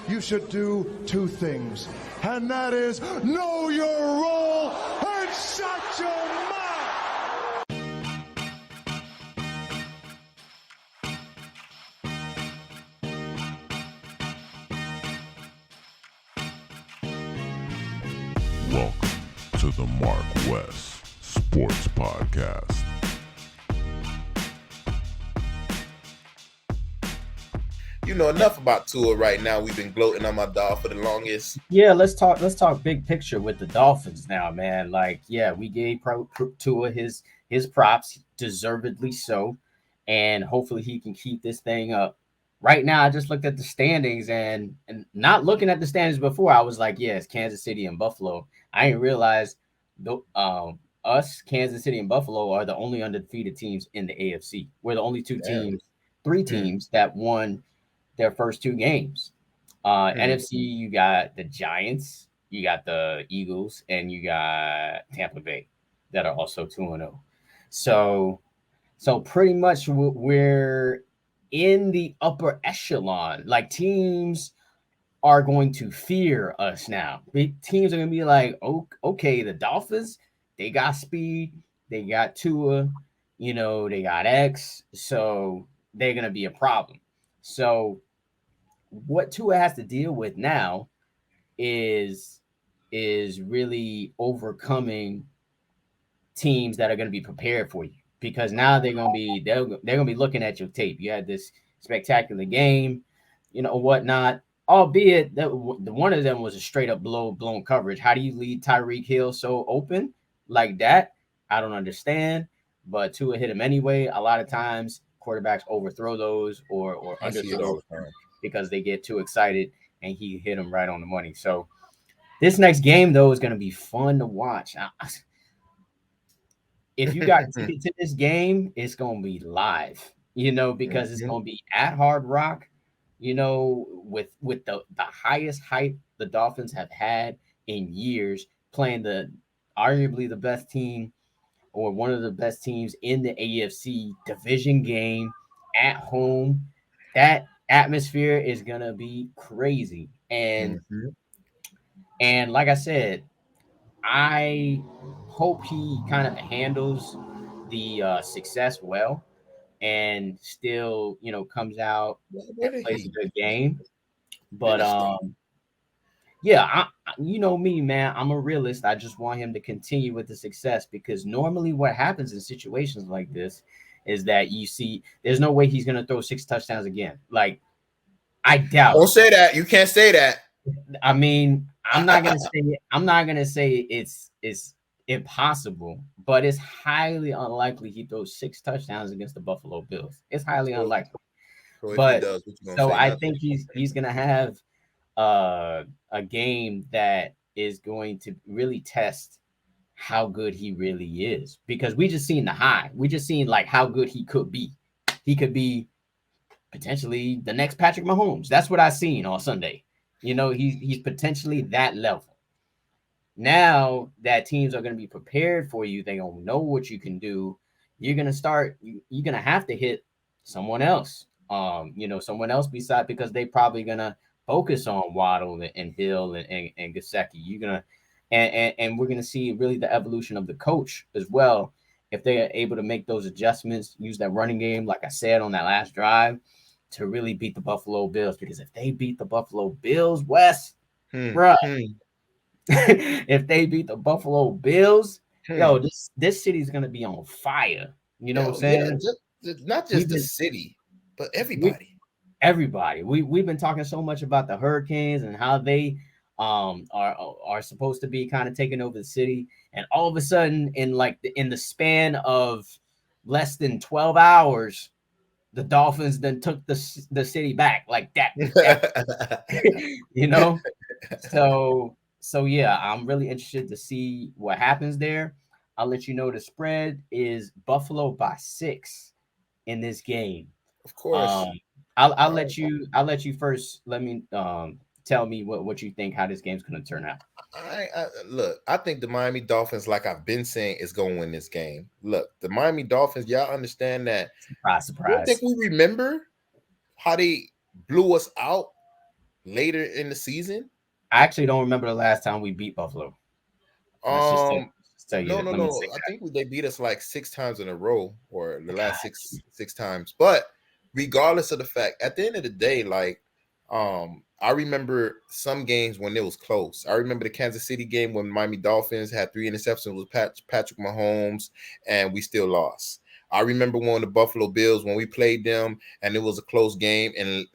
you should do two things. And that is know your role and shut your mouth. Welcome to the MarcWes Sports Podcast. You know enough about Tua right now. We've been gloating on my dog for the longest. Yeah, let's talk big picture with the Dolphins now, man. Like, yeah, we gave Tua his props, deservedly so, and hopefully he can keep this thing up. Right now, I just looked at the standings and not looking at the standings before, I was like, yeah, it's Kansas City and Buffalo. I didn't realize us, Kansas City and Buffalo, are the only undefeated teams in the AFC. We're the only three teams that won their first two games. NFC, you got the Giants, you got the Eagles, and you got Tampa Bay that are also 2-0. So pretty much we're in the upper echelon. Like, teams are going to fear us now. Teams are going to be like, oh, okay, the Dolphins, they got speed, they got Tua, they got X, so they're going to be a problem. So what Tua has to deal with now is really overcoming teams that are going to be prepared for you, because now they're going to be looking at your tape. You had this spectacular game, whatnot, albeit that one of them was a straight up blown coverage. How do you lead Tyreek Hill so open like that? I don't understand, but Tua hit him anyway. A lot of times quarterbacks overthrow those or underthrow because they get too excited, and he hit him right on the money. So this next game, though, is going to be fun to watch. If you got tickets to this game, it's going to be live, because it's going to be at Hard Rock, with the highest hype the Dolphins have had in years, playing arguably the best team or one of the best teams in the AFC division game at home. That atmosphere is going to be crazy. And like I said, I hope he kind of handles the success well and still, comes out and plays a good game. But yeah, me, man, I'm a realist. I just want him to continue with the success, because normally what happens in situations like this is that you see there's no way he's going to throw 6 touchdowns again. Like, I doubt. Don't say that. You can't say that. I mean, I'm not gonna say it's impossible, but it's highly unlikely he throws 6 touchdowns against the Buffalo Bills. It's highly unlikely. But so I think he's gonna have a game that is going to really test how good he really is, because we just seen the high. We just seen like how good he could be. He could be potentially the next Patrick Mahomes. That's what I seen on Sunday. He's potentially that level. Now that teams are going to be prepared for you, they don't know what you can do. You're going to have to hit someone else. Someone else beside, because they probably going to focus on Waddle and Hill and Gesicki. You're going to, and we're going to see really the evolution of the coach as well. If they are able to make those adjustments, use that running game, like I said on that last drive, to really beat the Buffalo Bills. Because if they beat the Buffalo Bills, Wes, bruh, if they beat the Buffalo Bills, yo, this city's gonna be on fire. You know what I'm saying? Not just the city, but everybody. Everybody. We've been talking so much about the Hurricanes and how they are supposed to be kind of taking over the city, and all of a sudden, in the span of less than 12 hours, the Dolphins then took the city back like that. So yeah, I'm really interested to see what happens there. I'll let you know the spread is Buffalo by 6 in this game. Of course. I'll let you first. Let me tell me what you think, how this game's going to turn out. Look, I think the Miami Dolphins, like I've been saying, is going to win this game. Look, the Miami Dolphins, y'all understand that. Surprise. I think we remember how they blew us out later in the season. I actually don't remember the last time we beat Buffalo. Let's just tell you No, that. no, Let me no. say I that. think they beat us like 6 times in a row, or the last God. six times. But regardless of the fact, at the end of the day, like, I remember some games when it was close. I remember the Kansas City game when Miami Dolphins had 3 interceptions with Patrick Mahomes, and we still lost. I remember one of the Buffalo Bills when we played them, and it was a close game, and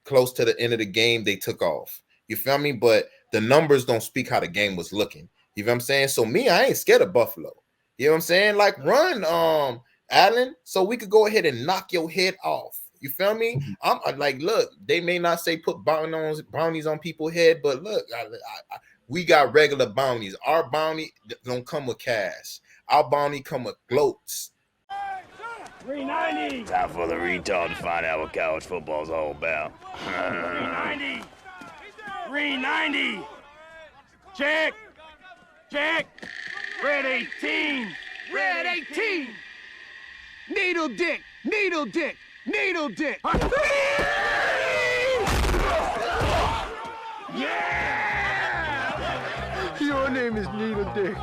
close to the end of the game, they took off. You feel me? But the numbers don't speak how the game was looking. You know what I'm saying? So me, I ain't scared of Buffalo. You know what I'm saying? Like, run, Allen, so we could go ahead and knock your head off. You feel me? I'm like, look, they may not say put bounties on people's head, but look, we got regular bounties. Our bounty don't come with cash. Our bounty come with gloats. 390. Time for the retard to find out what college football's all about. 390. 390. Check. Check. Red 18. Red 18. Needle dick. Needle dick. Needle dick. Yeah! Your name is Needle Dick.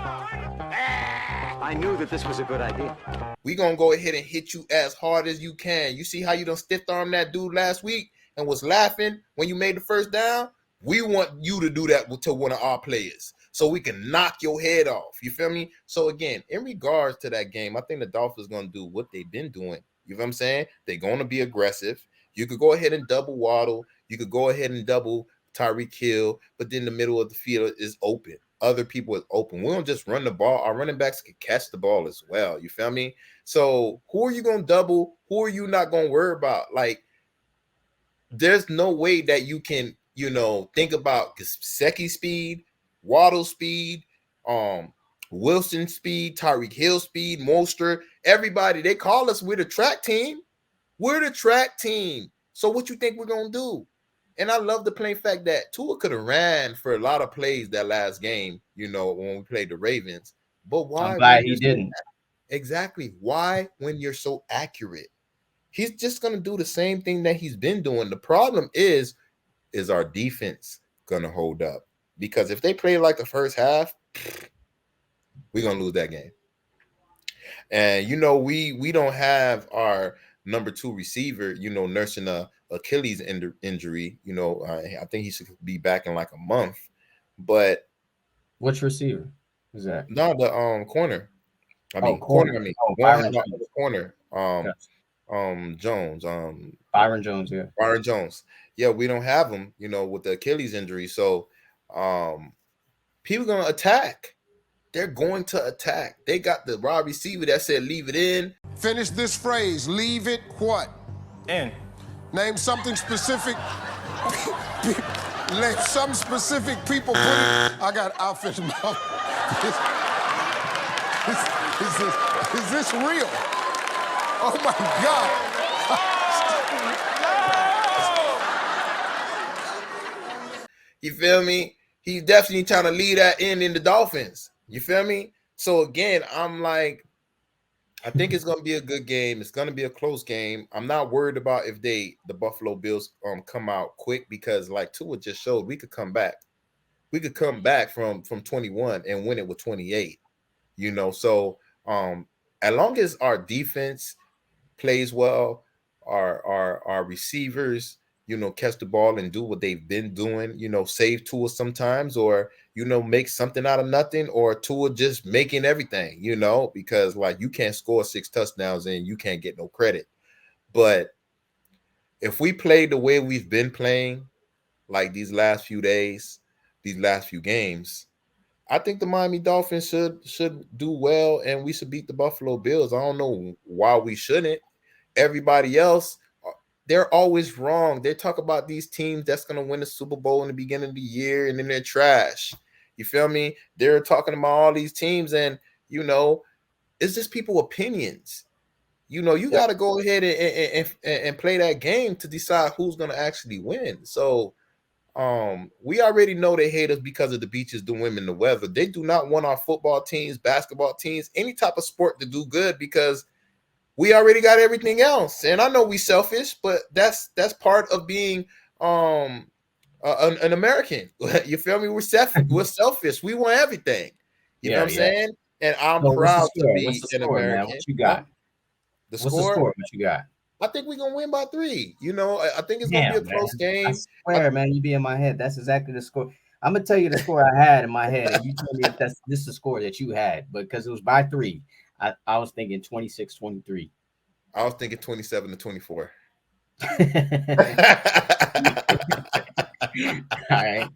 I knew that this was a good idea. We gonna go ahead and hit you as hard as you can. You see how you done stiff-armed that dude last week and was laughing when you made the first down? We want you to do that to one of our players so we can knock your head off. You feel me? So again, in regards to that game, I think the Dolphins gonna do what they've been doing. You know what I'm saying? They're gonna be aggressive. You could go ahead and double Waddle. You could go ahead and double Tyreek Hill, but then the middle of the field is open. Other people is open. We don't just run the ball. Our running backs can catch the ball as well. You feel me? So who are you gonna double? Who are you not gonna worry about? Like, there's no way that you can, think about Gesicki speed, Waddle speed, Wilson speed, Tyreek Hill speed, Mostert, everybody. They call us, we're the track team. We're the track team. So what you think we're gonna do? And I love the plain fact that Tua could have ran for a lot of plays that last game, when we played the Ravens. But why? I'm glad he didn't. Exactly. Why when you're so accurate? He's just going to do the same thing that he's been doing. The problem is our defense going to hold up? Because if they play like the first half, we're going to lose that game. And, we don't have our number 2 receiver, nursing a Achilles injury. I think he should be back in like a month. But which receiver is that? No, the corner. Corner. Corner. Jones. Byron Jones. Yeah. Byron Jones. Yeah, we don't have him. With the Achilles injury. So, people gonna attack. They're going to attack. They got the wide receiver that said leave it in. Finish this phrase. Leave it what? In. Name something specific. Name some specific people put it. I got outfit mouth. Is this real? Oh my God. You feel me? He's definitely trying to lead that in the Dolphins. You feel me? So again, I'm like, I think it's going to be a good game. It's going to be a close game. I'm not worried about if the Buffalo Bills come out quick, because like Tua just showed, we could come back. We could come back from 21 and win it with 28. So as long as our defense plays well, our receivers, catch the ball and do what they've been doing, save Tua sometimes, or make something out of nothing, or Tua just making everything, because like you can't score 6 touchdowns and you can't get no credit. But if we play the way we've been playing, like these last few days, these last few games, I think the Miami Dolphins should do well, and we should beat the Buffalo Bills. I don't know why we shouldn't. Everybody else, they're always wrong. They talk about these teams that's going to win the Super Bowl in the beginning of the year, and then they're trash. You feel me? They're talking about all these teams, and, it's just people's opinions. You got to go ahead and play that game to decide who's going to actually win. So, we already know they hate us because of the beaches, the women, the weather. They do not want our football teams, basketball teams, any type of sport to do good, because we already got everything else. And I know we selfish, but that's part of being an American. You feel me? We're selfish. We want everything. You know what I'm saying? And I'm So proud to be what's the an score, American. man? What you got? The What's the score? score? What you got? I think we're gonna win by 3. You know, I think it's gonna Damn, be a man. close I game. swear, man, you be in my head. That's exactly the score. I'm gonna tell you the score I had in my head, and you tell me if this is the score that you had, because it was by 3. I was thinking 26-23. I was thinking 27-24. All right.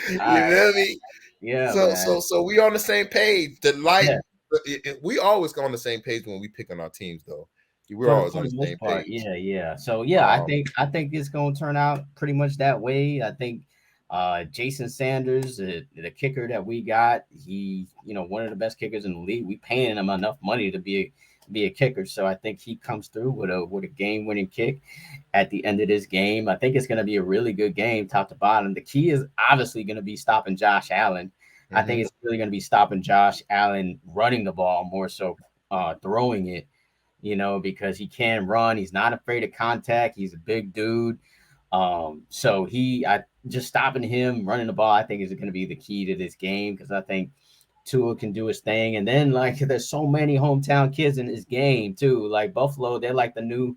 You feel me? Yeah, So man. so we on the same page. The light. Yeah. We always go on the same page when we pick on our teams, though. We're For always on the the most same part, page. yeah. So yeah, I think it's gonna turn out pretty much that way. I think Jason Sanders, the kicker that we got, he, one of the best kickers in the league. We paying him enough money to be a kicker, so I think he comes through with a game winning kick at the end of this game. I think it's gonna be a really good game, top to bottom. The key is obviously gonna be stopping Josh Allen. I think it's really gonna be stopping Josh Allen running the ball more so throwing it. Because he can run. He's not afraid of contact. He's a big dude. So I just stopping him running the ball, I think, is going to be the key to this game, because I think Tua can do his thing. And then, like, there's so many hometown kids in this game too. Like Buffalo, they're like the new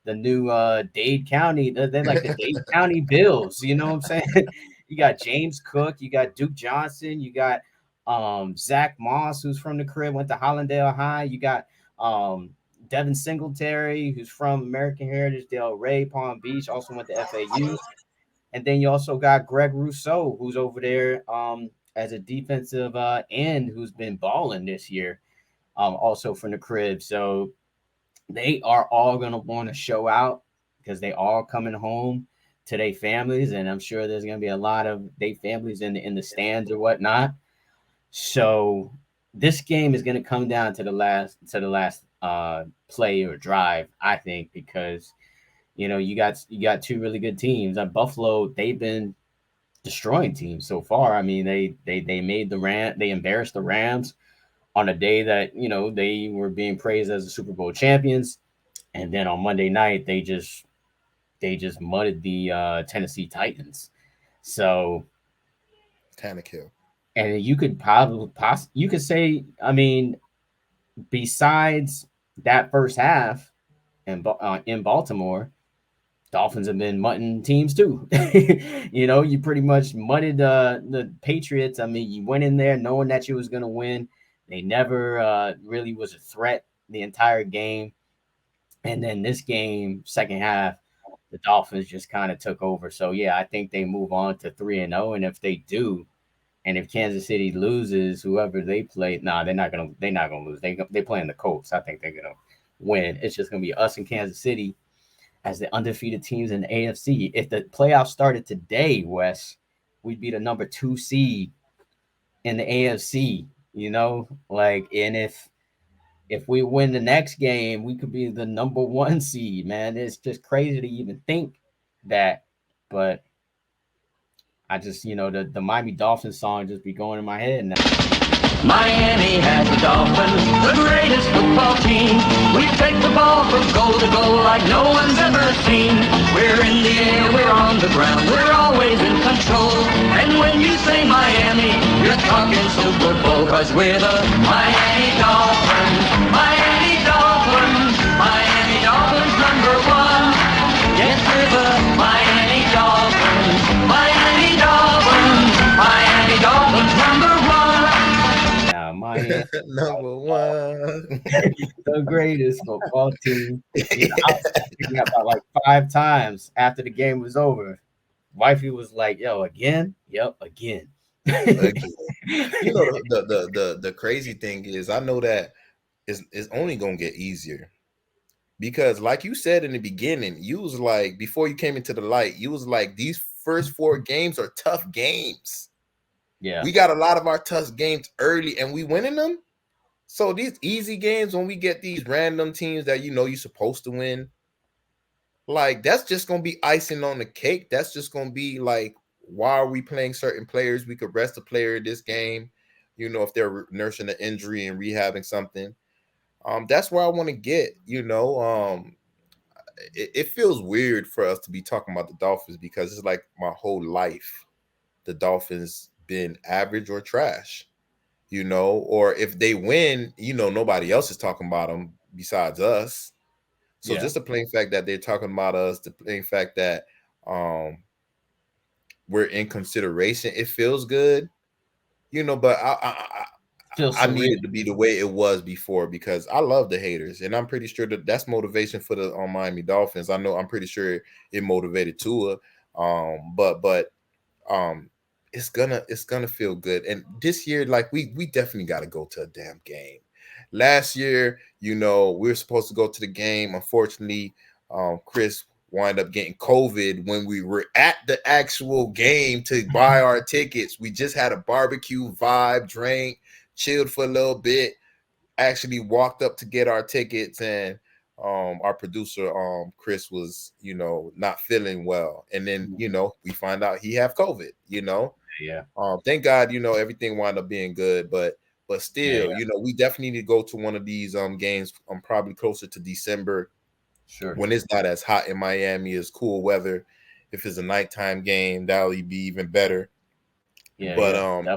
Dade County. They're like the Dade County Bills. You know what I'm saying? You got James Cook, you got Duke Johnson, you got Zach Moss, who's from the crib, went to Hollandale High. You got Devin Singletary, who's from American Heritage, Del Rey, Palm Beach, also went to FAU. And then you also got Greg Rousseau, who's over there as a defensive end, who's been balling this year, also from the crib. So they are all going to want to show out, because they all coming home to their families. And I'm sure there's going to be a lot of their families in the stands or whatnot. So this game is going to come down to the last play or drive, I think, because you got two really good teams. Buffalo, they've been destroying teams so far. I mean, they made they embarrassed the Rams on a day that they were being praised as the Super Bowl champions, and then on Monday night they just mudded the Tennessee Titans. So Tannehill. And you could you could say, I mean, besides that first half in Baltimore, Dolphins have been mudding teams too. You pretty much mudded the Patriots. I mean, you went in there knowing that you was going to win. They never really was a threat the entire game. And then this game, second half, the Dolphins just kind of took over. So, yeah, I think they move on to 3-0. And if they do, and if Kansas City loses, whoever they play, they're not gonna lose. They playing the Colts. I think they're gonna win. It's just gonna be us and Kansas City as the undefeated teams in the AFC. If the playoffs started today, Wes, we'd be the number 2 seed in the AFC. And if we win the next game, we could be the number 1 seed. Man, it's just crazy to even think that, but I just, the Miami Dolphins song just be going in my head now. Miami has the Dolphins, the greatest football team. We take the ball from goal to goal like no one's ever seen. We're in the air, we're on the ground, we're always in control. And when you say Miami, you're talking Super Bowl, 'cause we're the Miami Dolphins. Miami Dolphins, Miami Dolphins #1. Yes, we're the Miami Dolphins. Miami Dolphins, Miami Dolphins #1. Now, Miami number 1, the greatest football team. I was thinking about like 5 times after the game was over. Wifey was like, "Yo, again? Yep, again." The crazy thing is, I know that it's only gonna get easier. Because like you said in the beginning, you was like, before you came into the light, you was like, these first 4 games are tough games. Yeah. We got a lot of our tough games early and we winning them. So these easy games, when we get these random teams that you're supposed to win, like that's just going to be icing on the cake. That's just going to be like, why are we playing certain players? We could rest a player in this game, if they're nursing an injury and rehabbing something. That's where I want to get, it feels weird for us to be talking about the Dolphins because it's like my whole life, the Dolphins been average or trash, or if they win, nobody else is talking about them besides us. So just the plain fact that they're talking about us, the plain fact that we're in consideration, it feels good, but I need it to be the way it was before because I love the haters, and I'm pretty sure that's motivation for the Miami Dolphins. I'm pretty sure it motivated Tua, but it's gonna feel good. And this year, like we definitely got to go to a damn game. Last year, we were supposed to go to the game. Unfortunately, Chris wind up getting COVID when we were at the actual game to buy our tickets. We just had a barbecue vibe, drank, chilled for a little bit, actually walked up to get our tickets, and our producer Chris was not feeling well, and then we find out he have COVID. Thank God everything wound up being good, but still we definitely need to go to one of these games probably closer to December. Sure. When it's not as hot in Miami, it's cool weather. If it's a nighttime game, that'll be even better. But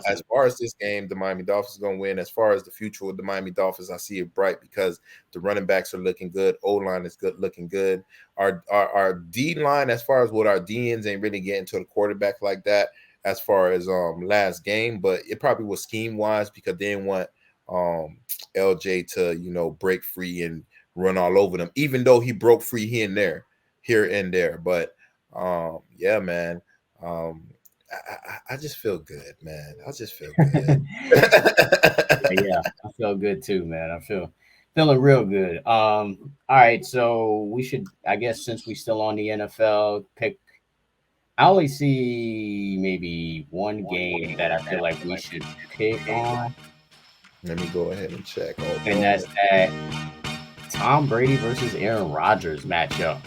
as far as this game, the Miami Dolphins are going to win. As far as the future of the Miami Dolphins, I see it bright because the running backs are looking good. O-line is looking good. Our D-line, as far as what our DNs ain't really getting to the quarterback like that as far as last game, but it probably was scheme-wise because they didn't want LJ to, break free and run all over them, even though he broke free here and there. But yeah, man. I just feel good, man. I just feel good. Yeah, I feel good too, man. I feeling real good. All right, so we should, I guess, since we still on the NFL, pick. I only see maybe one game that I feel like we should pick on. Let me go ahead and check. And that's that Tom Brady versus Aaron Rodgers matchup.